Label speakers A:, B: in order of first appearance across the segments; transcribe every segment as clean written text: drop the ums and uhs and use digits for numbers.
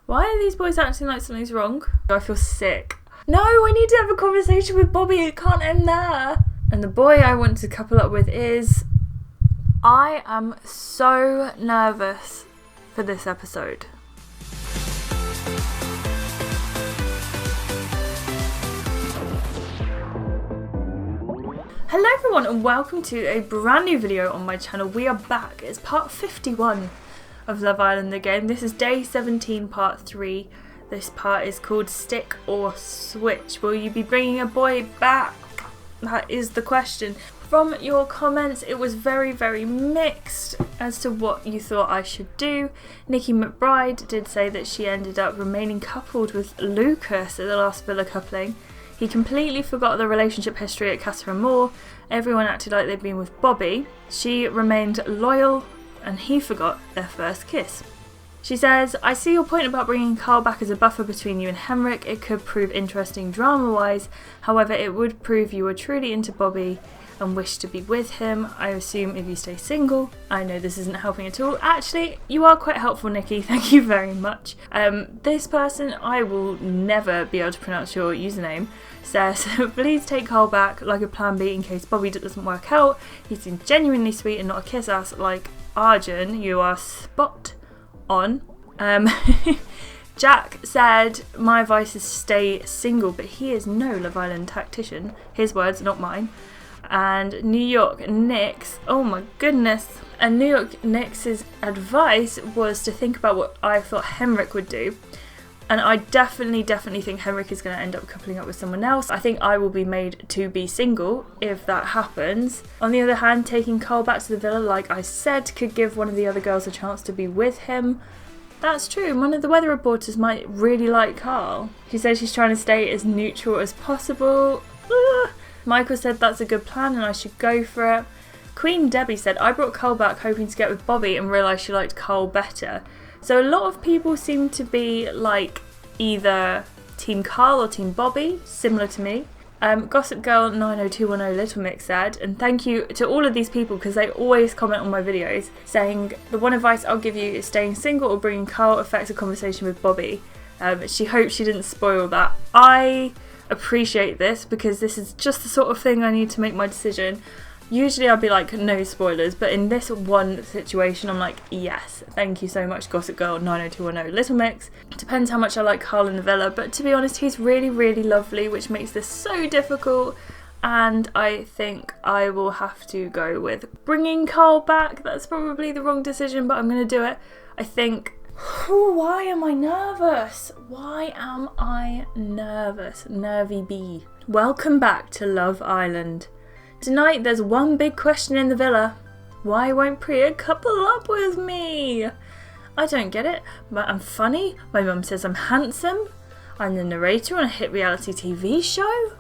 A: Why are these boys acting like something's wrong? I feel sick. No, I need to have a conversation with Bobby. It can't end there. And the boy I want to couple up with is... I am so nervous for this episode. Hello everyone and welcome to a brand new video on my channel. We are back. It's part 51 of Love Island the game. This is day 17 part 3. This part is called Stick or Switch. Will you be bringing a boy back? That is the question. From your comments it was very mixed as to what you thought I should do. Nikki McBride did say that she ended up remaining coupled with Lucas at the last villa coupling. He completely forgot the relationship history at Casa Amor. Everyone acted like they'd been with Bobby. She remained loyal and he forgot their first kiss. She says, I see your point about bringing Carl back as a buffer between you and Henrick. It could prove interesting drama-wise. However, it would prove you were truly into Bobby and wish to be with him. I assume if you stay single. I know this isn't helping at all. Actually, you are quite helpful, Nikki. Thank you very much. This person, I will never be able to pronounce your username, says, please take Carl back like a plan B in case Bobby doesn't work out. He seems genuinely sweet and not a kiss ass like Arjun. You are spot on. Jack said, my advice is stay single, but he is no Love Island tactician. His words, not mine. And New York Nick's, oh my goodness, and New York Nick's advice was to think about what I thought Henrick would do. And I definitely think Henrick is going to end up coupling up with someone else. I think I will be made to be single if that happens. On the other hand, taking Carl back to the villa, like I said, could give one of the other girls a chance to be with him. That's true. One of the weather reporters might really like Carl. She says she's trying to stay as neutral as possible. Michael said that's a good plan and I should go for it. Queen Debbie said, I brought Carl back hoping to get with Bobby and realised she liked Carl better. So a lot of people seem to be like either Team Carl or Team Bobby, similar to me. Gossip Girl 90210 Little Mix said, and thank you to all of these people because they always comment on my videos saying the one advice I'll give you is staying single or bringing Carl affects a conversation with Bobby. She hopes she didn't spoil that. I appreciate this because this is just the sort of thing I need to make my decision. Usually I'll be like, no spoilers, but in this one situation I'm like, yes, thank you so much Gossip Girl 90210 Little Mix. Depends how much I like Carl in the villa, but to be honest he's really lovely, which makes this so difficult, and I think I will have to go with bringing Carl back. That's probably the wrong decision, but I'm going to do it. I think... why am I nervous? Why am I nervous? Nervy bee. Welcome back to Love Island. Tonight there's one big question in the villa. Why won't Priya couple up with me? I don't get it, but I'm funny. My mum says I'm handsome. I'm the narrator on a hit reality TV show.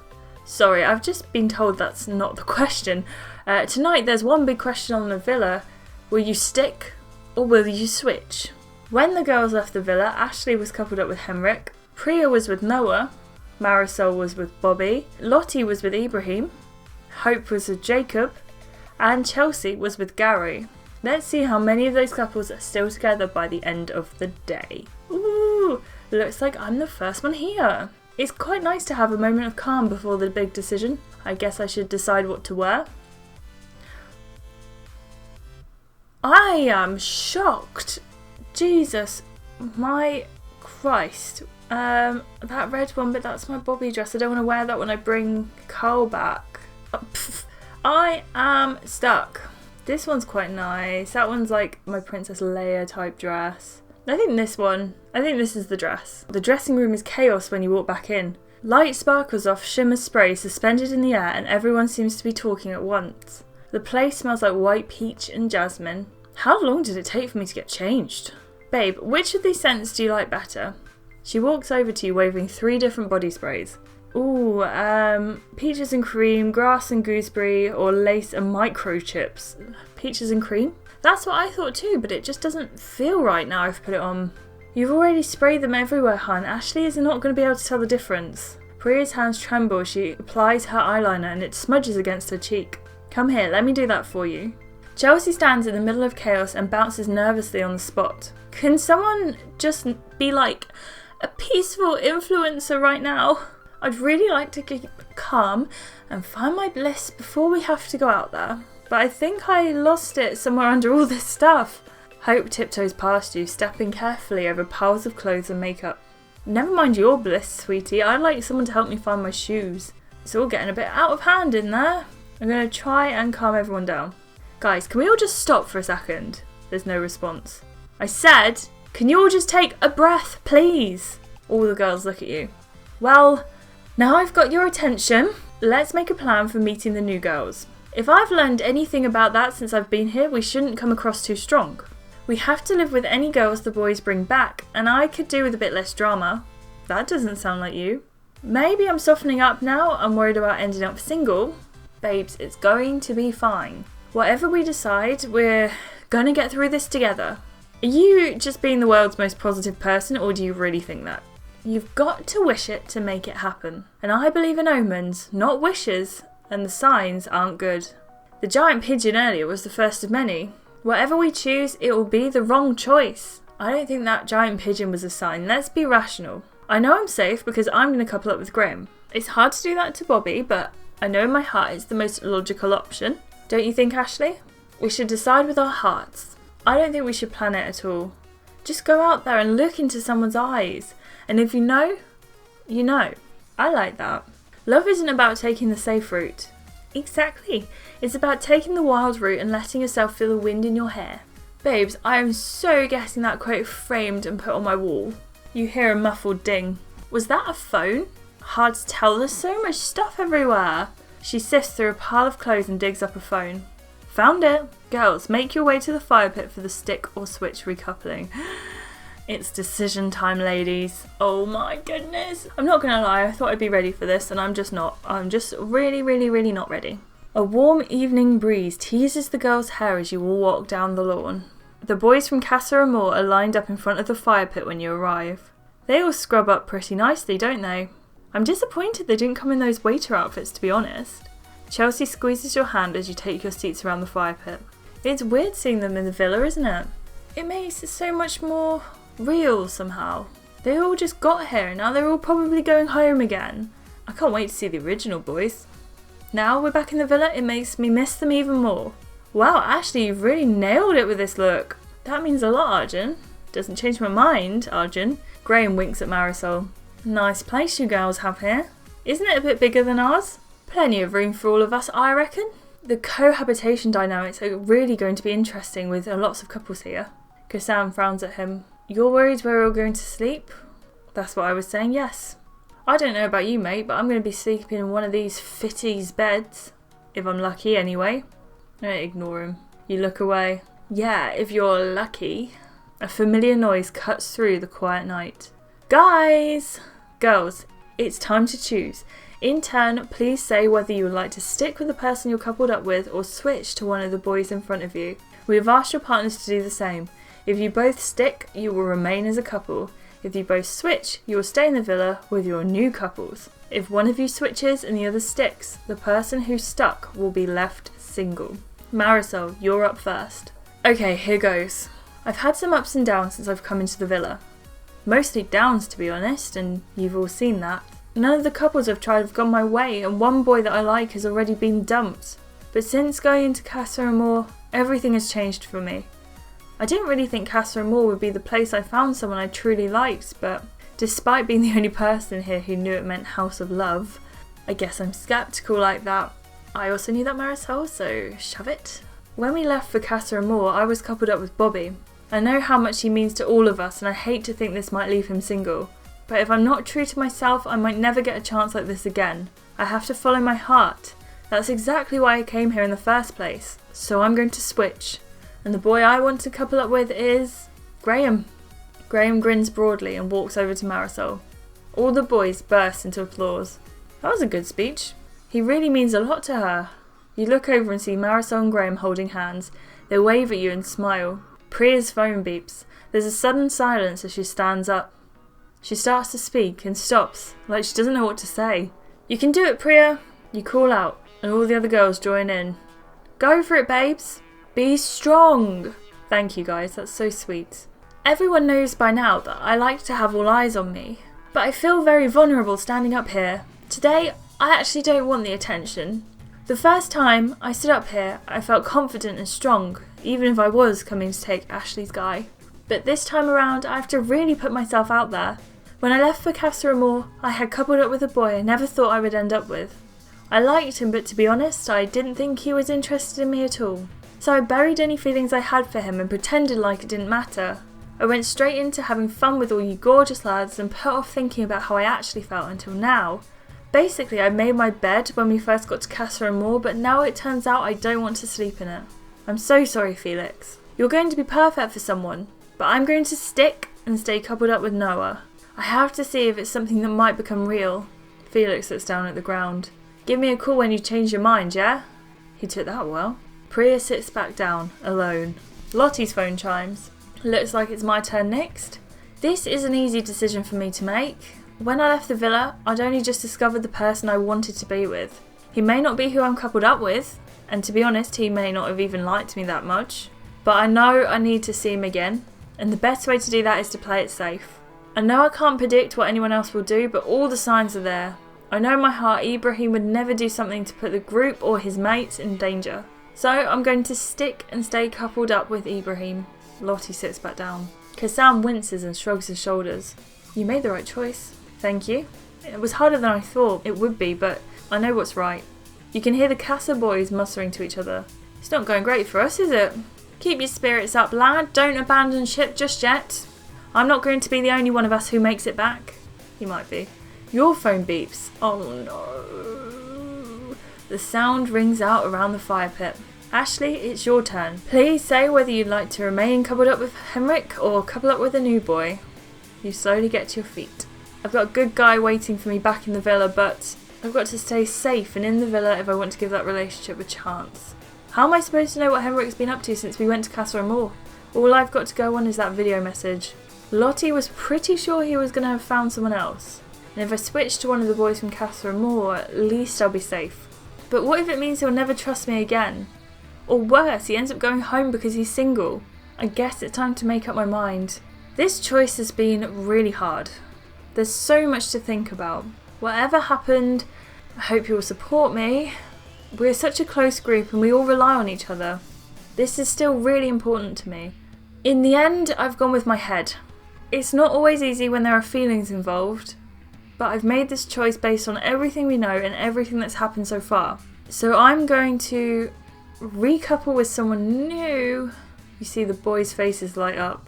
A: Sorry, I've just been told that's not the question. Tonight there's one big question on the villa. Will you stick or will you switch? When the girls left the villa, Ashleigh was coupled up with Henrick, Priya was with Noah, Marisol was with Bobby, Lottie was with Ibrahim, Hope was with Jacob, and Chelsea was with Gary. Let's see how many of those couples are still together by the end of the day. Ooh, looks like I'm the first one here. It's quite nice to have a moment of calm before the big decision. I guess I should decide what to wear. I am shocked. Jesus, my Christ. That red one, but that's my Bobby dress. I don't want to wear that when I bring Carl back. I am stuck. This one's quite nice. That one's like my Princess Leia type dress. I think this is the dress. The dressing room is chaos when you walk back in. Light sparkles off shimmer spray suspended in the air and everyone seems to be talking at once. The place smells like white peach and jasmine. How long did it take for me to get changed? Babe, which of these scents do you like better? She walks over to you waving 3 different body sprays. Ooh, peaches and cream, grass and gooseberry, or lace and microchips. Peaches and cream? That's what I thought too, but it just doesn't feel right now I've put it on. You've already sprayed them everywhere, hun. Ashleigh is not going to be able to tell the difference. Priya's hands tremble as she applies her eyeliner and it smudges against her cheek. Come here, let me do that for you. Chelsea stands in the middle of chaos and bounces nervously on the spot. Can someone just be like a peaceful influencer right now? I'd really like to keep calm and find my bliss before we have to go out there. But I think I lost it somewhere under all this stuff. Hope tiptoes past you, stepping carefully over piles of clothes and makeup. Never mind your bliss, sweetie. I'd like someone to help me find my shoes. It's all getting a bit out of hand in there. I'm going to try and calm everyone down. Guys, can we all just stop for a second? There's no response. I said, can you all just take a breath, please? All the girls look at you. Well, now I've got your attention. Let's make a plan for meeting the new girls. If I've learned anything about that since I've been here, we shouldn't come across too strong. We have to live with any girls the boys bring back, and I could do with a bit less drama. That doesn't sound like you. Maybe I'm softening up now. I'm worried about ending up single. Babes, it's going to be fine. Whatever we decide, we're gonna get through this together. Are you just being the world's most positive person, or do you really think that? You've got to wish it to make it happen. And I believe in omens, not wishes, and the signs aren't good. The giant pigeon earlier was the first of many. Whatever we choose, it will be the wrong choice. I don't think that giant pigeon was a sign. Let's be rational. I know I'm safe because I'm going to couple up with Graham. It's hard to do that to Bobby, but I know in my heart it's the most logical option. Don't you think, Ashleigh? We should decide with our hearts. I don't think we should plan it at all. Just go out there and look into someone's eyes. And if you know, you know. I like that. Love isn't about taking the safe route. Exactly. It's about taking the wild route and letting yourself feel the wind in your hair. Babes, I am so getting that quote framed and put on my wall. You hear a muffled ding. Was that a phone? Hard to tell, there's so much stuff everywhere. She sifts through a pile of clothes and digs up a phone. Found it. Girls, make your way to the fire pit for the stick or switch recoupling. It's decision time, ladies. Oh my goodness. I'm not gonna lie, I thought I'd be ready for this and I'm just not. I'm just really not ready. A warm evening breeze teases the girls' hair as you all walk down the lawn. The boys from Casa Amor are lined up in front of the fire pit when you arrive. They all scrub up pretty nicely, don't they? I'm disappointed they didn't come in those waiter outfits, to be honest. Chelsea squeezes your hand as you take your seats around the fire pit. It's weird seeing them in the villa, isn't it? It makes it so much more real somehow. They all just got here and now they're all probably going home again. I can't wait to see the original boys. Now we're back in the villa, it makes me miss them even more. Wow, Ashleigh, you've really nailed it with this look. That means a lot, Arjun. Doesn't change my mind, Arjun. Graham winks at Marisol. Nice place you girls have here. Isn't it a bit bigger than ours? Plenty of room for all of us, I reckon. The cohabitation dynamics are really going to be interesting with lots of couples here. Kassam frowns at him. You're worried we're all going to sleep? That's what I was saying, yes. I don't know about you, mate, but I'm going to be sleeping in one of these fitties beds. If I'm lucky, anyway. I ignore him. You look away. Yeah, if you're lucky. A familiar noise cuts through the quiet night. Guys! Girls, it's time to choose. In turn, please say whether you would like to stick with the person you're coupled up with or switch to one of the boys in front of you. We have asked your partners to do the same. If you both stick, you will remain as a couple. If you both switch, you will stay in the villa with your new couples. If one of you switches and the other sticks, the person who's stuck will be left single. Marisol, you're up first. Okay, here goes. I've had some ups and downs since I've come into the villa. Mostly downs, to be honest, and you've all seen that. None of the couples I've tried have gone my way, and one boy that I like has already been dumped. But since going into Casa Amor, everything has changed for me. I didn't really think Casa Amor would be the place I found someone I truly liked, but despite being the only person here who knew it meant House of Love, I guess I'm skeptical like that. I also knew that, Marisol, so shove it. When we left for Casa Amor, I was coupled up with Bobby. I know how much he means to all of us, and I hate to think this might leave him single. But if I'm not true to myself, I might never get a chance like this again. I have to follow my heart. That's exactly why I came here in the first place. So I'm going to switch. And the boy I want to couple up with is Graham. Graham grins broadly and walks over to Marisol. All the boys burst into applause. That was a good speech. He really means a lot to her. You look over and see Marisol and Graham holding hands. They wave at you and smile. Priya's phone beeps. There's a sudden silence as she stands up. She starts to speak and stops, like she doesn't know what to say. You can do it, Priya. You call out, and all the other girls join in. Go for it, babes. Be strong. Thank you guys, that's so sweet. Everyone knows by now that I like to have all eyes on me, but I feel very vulnerable standing up here. Today, I actually don't want the attention. The first time I stood up here, I felt confident and strong, even if I was coming to take Ashleigh's guy. But this time around, I have to really put myself out there. When I left for Casa Amor, I had coupled up with a boy I never thought I would end up with. I liked him, but to be honest, I didn't think he was interested in me at all. So I buried any feelings I had for him and pretended like it didn't matter. I went straight into having fun with all you gorgeous lads and put off thinking about how I actually felt until now. Basically, I made my bed when we first got to Casa Amor, but now it turns out I don't want to sleep in it. I'm so sorry, Felix. You're going to be perfect for someone, but I'm going to stick and stay coupled up with Noah. I have to see if it's something that might become real. Felix looks down at the ground. Give me a call when you change your mind, yeah? He took that well. Priya sits back down, alone. Lottie's phone chimes. Looks like it's my turn next. This is an easy decision for me to make. When I left the villa, I'd only just discovered the person I wanted to be with. He may not be who I'm coupled up with, and to be honest, he may not have even liked me that much. But I know I need to see him again, and the best way to do that is to play it safe. I know I can't predict what anyone else will do, but all the signs are there. I know in my heart Ibrahim would never do something to put the group or his mates in danger. So I'm going to stick and stay coupled up with Ibrahim. Lottie sits back down. Kassam winces and shrugs his shoulders. You made the right choice. Thank you. It was harder than I thought it would be, but I know what's right. You can hear the Casa boys mustering to each other. It's not going great for us, is it? Keep your spirits up, lad. Don't abandon ship just yet. I'm not going to be the only one of us who makes it back. He might be. Your phone beeps. Oh no. The sound rings out around the fire pit. Ashleigh, it's your turn. Please say whether you'd like to remain coupled up with Henrick or couple up with a new boy. You slowly get to your feet. I've got a good guy waiting for me back in the villa, but I've got to stay safe and in the villa if I want to give that relationship a chance. How am I supposed to know what Henrick's been up to since we went to Casa Amor? All I've got to go on is that video message. Lottie was pretty sure he was going to have found someone else. And if I switch to one of the boys from Casa Amor, at least I'll be safe. But what if it means he'll never trust me again? Or worse, he ends up going home because he's single. I guess it's time to make up my mind. This choice has been really hard. There's so much to think about. Whatever happened, I hope you will support me. We're such a close group and we all rely on each other. This is still really important to me. In the end, I've gone with my head. It's not always easy when there are feelings involved, but I've made this choice based on everything we know and everything that's happened so far. So I'm going to recouple with someone new. You see the boys' faces light up.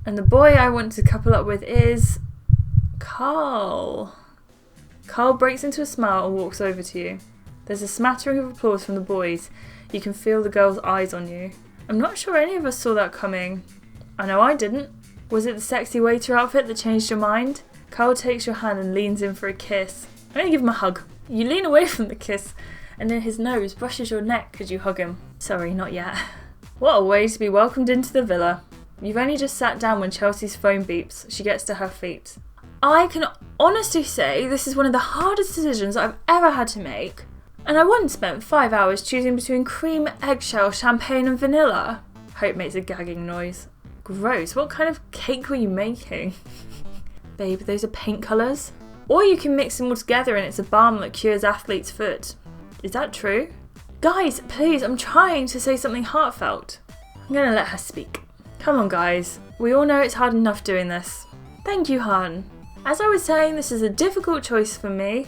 A: And the boy I want to couple up with is Carl. Carl breaks into a smile and walks over to you. There's a smattering of applause from the boys. You can feel the girls' eyes on you. I'm not sure any of us saw that coming. I know I didn't. Was it the sexy waiter outfit that changed your mind? Carl takes your hand and leans in for a kiss. I'm going to give him a hug. You lean away from the kiss, and then his nose brushes your neck as you hug him. Sorry, not yet. What a way to be welcomed into the villa. You've only just sat down when Chelsea's phone beeps. She gets to her feet. I can honestly say this is one of the hardest decisions I've ever had to make. And I once spent 5 hours choosing between cream, eggshell, champagne and vanilla. Hope makes a gagging noise. Gross, what kind of cake were you making? Babe, those are paint colours. Or you can mix them all together and it's a balm that cures athlete's foot. Is that true? Guys, please, I'm trying to say something heartfelt. I'm gonna let her speak. Come on guys, we all know it's hard enough doing this. Thank you, hon. As I was saying, this is a difficult choice for me.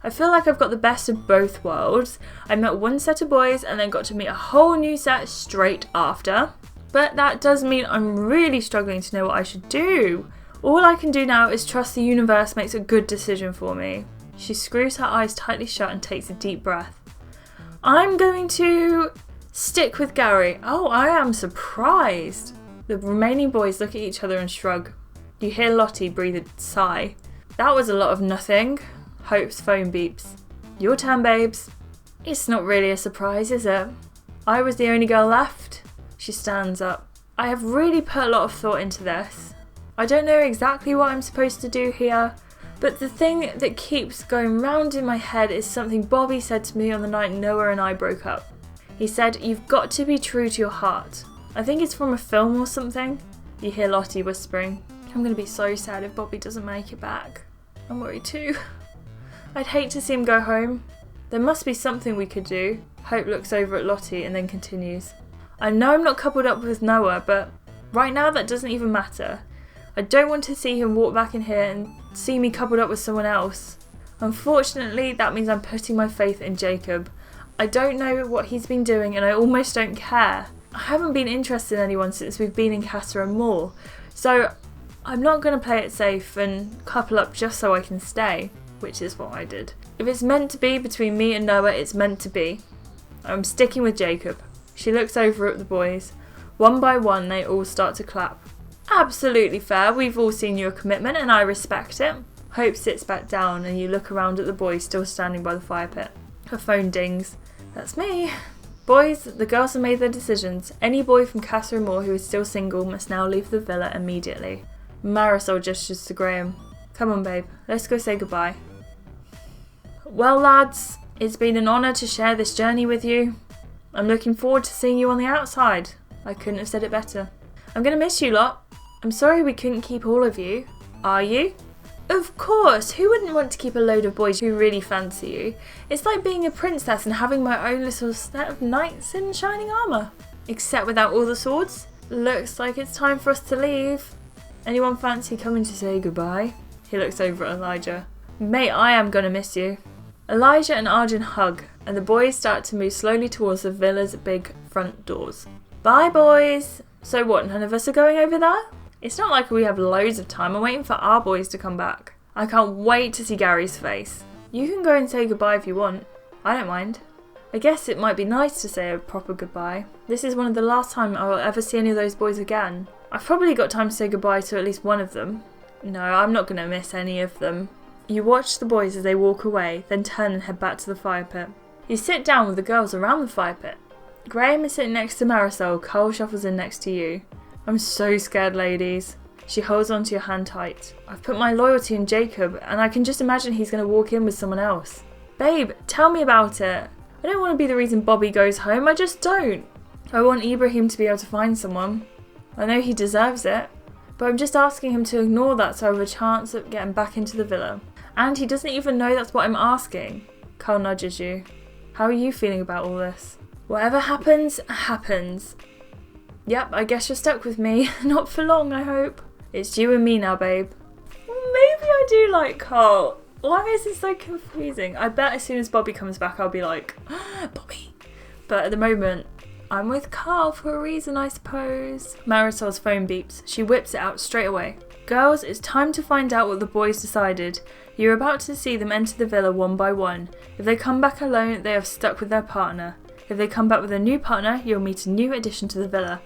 A: I feel like I've got the best of both worlds. I met one set of boys and then got to meet a whole new set straight after. But that does mean I'm really struggling to know what I should do. All I can do now is trust the universe makes a good decision for me. She screws her eyes tightly shut and takes a deep breath. I'm going to stick with Gary. Oh, I am surprised. The remaining boys look at each other and shrug. You hear Lottie breathe a sigh. That was a lot of nothing. Hope's phone beeps. Your turn, babes. It's not really a surprise, is it? I was the only girl left. She stands up. I have really put a lot of thought into this. I don't know exactly what I'm supposed to do here, but the thing that keeps going round in my head is something Bobby said to me on the night Noah and I broke up. He said, "You've got to be true to your heart." I think it's from a film or something. You hear Lottie whispering, "I'm going to be so sad if Bobby doesn't make it back. I'm worried too. I'd hate to see him go home. There must be something we could do." Hope looks over at Lottie and then continues, "I know I'm not coupled up with Noah, but right now that doesn't even matter. I don't want to see him walk back in here and see me coupled up with someone else. Unfortunately, that means I'm putting my faith in Jacob. I don't know what he's been doing and I almost don't care. I haven't been interested in anyone since we've been in Casa Amor, so I'm not going to play it safe and couple up just so I can stay," which is what I did. "If it's meant to be between me and Noah, it's meant to be. I'm sticking with Jacob." She looks over at the boys. One by one, they all start to clap. "Absolutely fair. We've all seen your commitment and I respect it." Hope sits back down and you look around at the boys still standing by the fire pit. Her phone dings. "That's me." "Boys, the girls have made their decisions. Any boy from Casa Amor who is still single must now leave the villa immediately." Marisol gestures to Graham. "Come on, babe. Let's go say goodbye." "Well, lads, it's been an honour to share this journey with you. I'm looking forward to seeing you on the outside." I couldn't have said it better. "I'm going to miss you lot. I'm sorry we couldn't keep all of you." "Are you?" "Of course. Who wouldn't want to keep a load of boys who really fancy you? It's like being a princess and having my own little set of knights in shining armour. Except without all the swords. Looks like it's time for us to leave. Anyone fancy coming to say goodbye?" He looks over at Elijah. "Mate, I am going to miss you." Elijah and Arjun hug, and the boys start to move slowly towards the villa's big front doors. "Bye, boys." "So what, none of us are going over there?" "It's not like we have loads of time. I'm waiting for our boys to come back." "I can't wait to see Gary's face." "You can go and say goodbye if you want. I don't mind." "I guess it might be nice to say a proper goodbye. This is one of the last time I will ever see any of those boys again. I've probably got time to say goodbye to at least one of them." "No, I'm not going to miss any of them." You watch the boys as they walk away, then turn and head back to the fire pit. You sit down with the girls around the fire pit. Graham is sitting next to Marisol. Carl shuffles in next to you. "I'm so scared, ladies." She holds onto your hand tight. "I've put my loyalty in Jacob, and I can just imagine he's going to walk in with someone else." "Babe, tell me about it. I don't want to be the reason Bobby goes home. I just don't. I want Ibrahim to be able to find someone. I know he deserves it, but I'm just asking him to ignore that so I have a chance at getting back into the villa. And he doesn't even know that's what I'm asking." Carl nudges you. "How are you feeling about all this?" "Whatever happens, happens." "Yep, I guess you're stuck with me. Not for long, I hope." "It's you and me now, babe." Maybe I do like Carl. Why is it so confusing? I bet as soon as Bobby comes back, I'll be like, "Bobby." But at the moment, I'm with Carl for a reason, I suppose. Marisol's phone beeps. She whips it out straight away. "Girls, it's time to find out what the boys decided. You're about to see them enter the villa one by one. If they come back alone, they have stuck with their partner. If they come back with a new partner, you'll meet a new addition to the villa.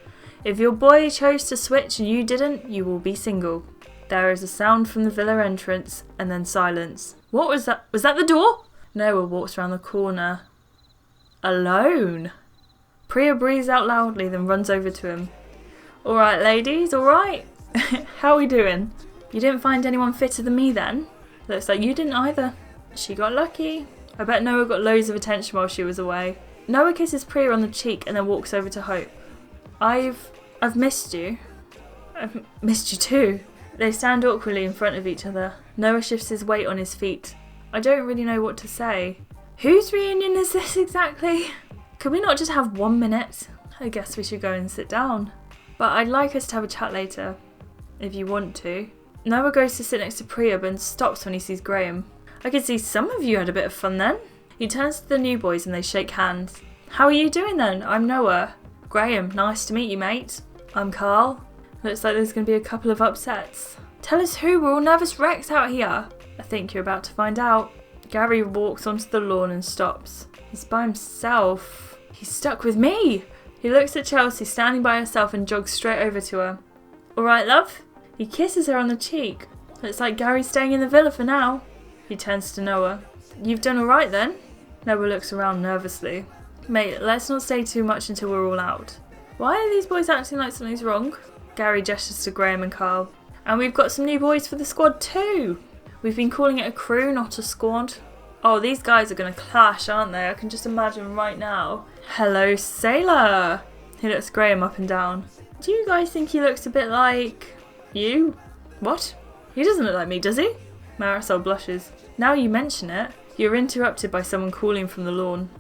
A: If your boy chose to switch and you didn't, you will be single." There is a sound from the villa entrance, and then silence. What was that? Was that the door? Noah walks around the corner. Alone. Priya breathes out loudly, then runs over to him. "Alright, ladies, alright? How are we doing? You didn't find anyone fitter than me then? Looks like you didn't either." She got lucky. I bet Noah got loads of attention while she was away. Noah kisses Priya on the cheek and then walks over to Hope. I've missed you." "I've missed you too." They stand awkwardly in front of each other. Noah shifts his weight on his feet. I don't really know what to say. Whose reunion is this exactly? Could we not just have 1 minute? I guess we should go and sit down. But I'd like us to have a chat later, if you want to. Noah goes to sit next to Priya but stops when he sees Graham. "I can see some of you had a bit of fun then." He turns to the new boys and they shake hands. "How are you doing then? I'm Noah." "Graham, nice to meet you, mate." "I'm Carl." Looks like there's going to be a couple of upsets. "Tell us who, we're all nervous wrecks out here." "I think you're about to find out." Gary walks onto the lawn and stops. He's by himself. He's stuck with me. He looks at Chelsea standing by herself and jogs straight over to her. "Alright, love?" He kisses her on the cheek. Looks like Gary's staying in the villa for now. He turns to Noah. "You've done alright then?" Noah looks around nervously. "Mate, let's not say too much until we're all out." "Why are these boys acting like something's wrong?" Gary gestures to Graham and Carl. "And we've got some new boys for the squad too." "We've been calling it a crew, not a squad." Oh, these guys are going to clash, aren't they? I can just imagine right now. Hello, Sailor. He looks Graham up and down. Do you guys think he looks a bit like you? What? He doesn't look like me, does he? Marisol blushes. Now you mention it, you're interrupted by someone calling from the lawn.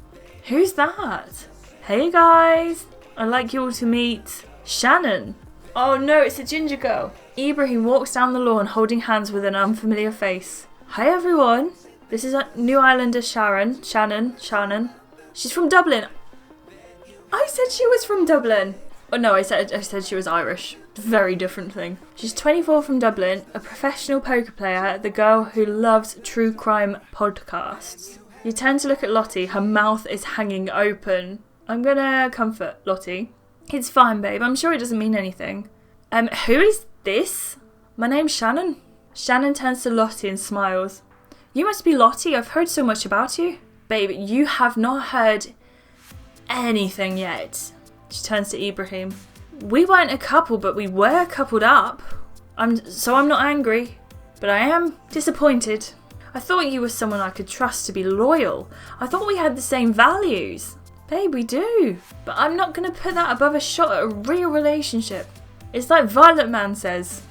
A: Who's that? Hey guys, I'd like you all to meet Shannon. Oh no, it's a ginger girl. Ibrahim walks down the lawn holding hands with an unfamiliar face. Hi everyone, this is a New Islander Shannon. She's from Dublin. I said she was from Dublin. Oh no, I said she was Irish. Very different thing. She's 24 from Dublin, a professional poker player, the girl who loves true crime podcasts. You turn to look at Lottie, her mouth is hanging open. I'm gonna comfort Lottie. It's fine, babe, I'm sure it doesn't mean anything. Who is this? My name's Shannon. Shannon turns to Lottie and smiles. You must be Lottie, I've heard so much about you. Babe, you have not heard anything yet. She turns to Ibrahim. We weren't a couple, but we were coupled up. So I'm not angry, but I am disappointed. I thought you were someone I could trust to be loyal. I thought we had the same values. Babe, we do. But I'm not going to put that above a shot at a real relationship. It's like Violet Man says.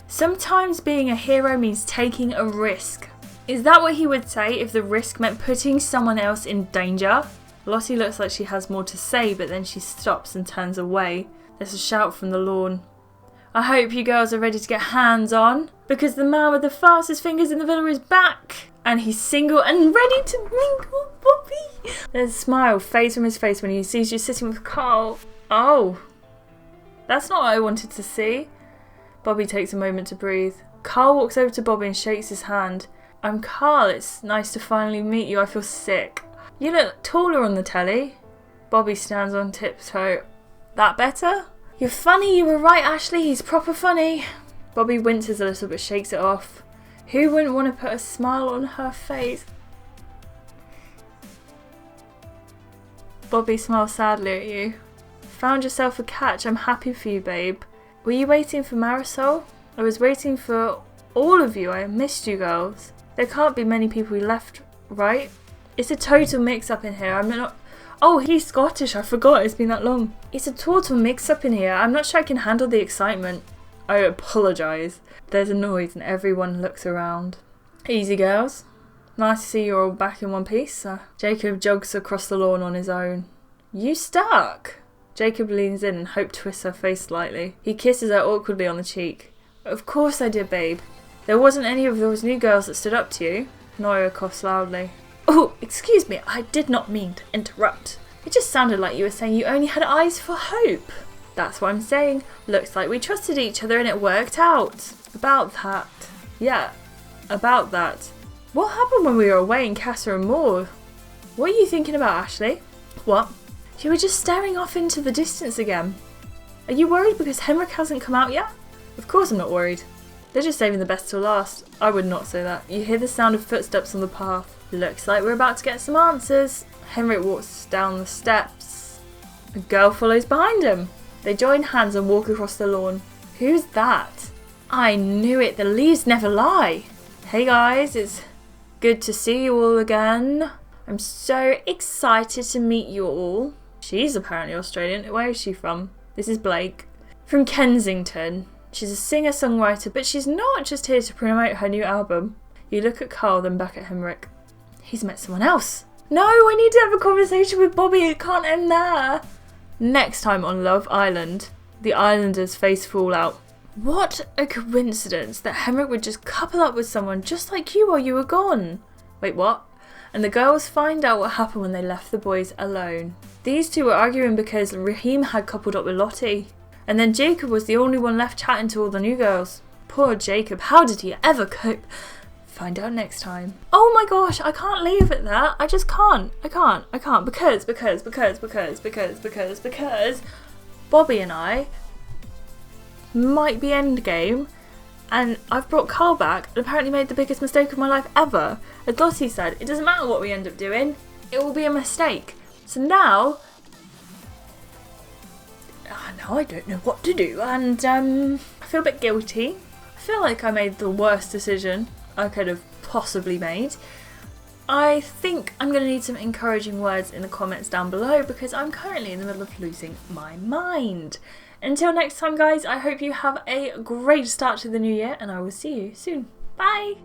A: Sometimes being a hero means taking a risk. Is that what he would say if the risk meant putting someone else in danger? Lottie looks like she has more to say, but then she stops and turns away. There's a shout from the lawn. I hope you girls are ready to get hands on, because the man with the fastest fingers in the villa is back, and he's single and ready to mingle, Bobby. There's a smile fades from his face when he sees you sitting with Carl. Oh, that's not what I wanted to see. Bobby takes a moment to breathe. Carl walks over to Bobby and shakes his hand. I'm Carl, it's nice to finally meet you, I feel sick. You look taller on the telly. Bobby stands on tiptoe. That better? You're funny, you were right, Ashleigh, he's proper funny. Bobby winces a little but shakes it off. Who wouldn't want to put a smile on her face? Bobby smiles sadly at you. Found yourself a catch, I'm happy for you, babe. Were you waiting for Marisol? I was waiting for all of you, I missed you girls. There can't be many people left, right? It's a total mix-up in here. I'm not... Oh, he's Scottish. I forgot. It's been that long. It's a total mix-up in here. I'm not sure I can handle the excitement. I apologise. There's a noise and everyone looks around. Easy, girls. Nice to see you're all back in one piece. Jacob jogs across the lawn on his own. You stuck? Jacob leans in and Hope twists her face slightly. He kisses her awkwardly on the cheek. Of course I did, babe. There wasn't any of those new girls that stood up to you. Noira coughs loudly. Oh, excuse me, I did not mean to interrupt. It just sounded like you were saying you only had eyes for Hope. That's what I'm saying. Looks like we trusted each other and it worked out. About that. Yeah, about that. What happened when we were away in Casa Amor? What are you thinking about, Ashleigh? What? You were just staring off into the distance again. Are you worried because Henrick hasn't come out yet? Of course I'm not worried. They're just saving the best till last. I would not say that. You hear the sound of footsteps on the path. Looks like we're about to get some answers. Henrick walks down the steps. A girl follows behind him. They join hands and walk across the lawn. Who's that? I knew it. The leaves never lie. Hey guys, it's good to see you all again. I'm so excited to meet you all. She's apparently Australian. Where is she from? This is Blake. From Kensington. She's a singer-songwriter, but she's not just here to promote her new album. You look at Carl, then back at Henrick. He's met someone else. No, I need to have a conversation with Bobby. It can't end there. Next time on Love Island, the Islanders face fallout. What a coincidence that Henrick would just couple up with someone just like you while you were gone. Wait, what? And the girls find out what happened when they left the boys alone. These two were arguing because Raheem had coupled up with Lottie. And then Jacob was the only one left chatting to all the new girls. Poor Jacob, how did he ever cope? Find out next time. Oh my gosh, I can't leave it there. I just can't. I can't. Because Bobby and I might be endgame. And I've brought Carl back and apparently made the biggest mistake of my life ever. As Lottie said, it doesn't matter what we end up doing. It will be a mistake. So now I don't know what to do, and I feel a bit guilty. I feel like I made the worst decision I could have possibly made. I think I'm going to need some encouraging words in the comments down below because I'm currently in the middle of losing my mind. Until next time guys, I hope you have a great start to the new year and I will see you soon. Bye!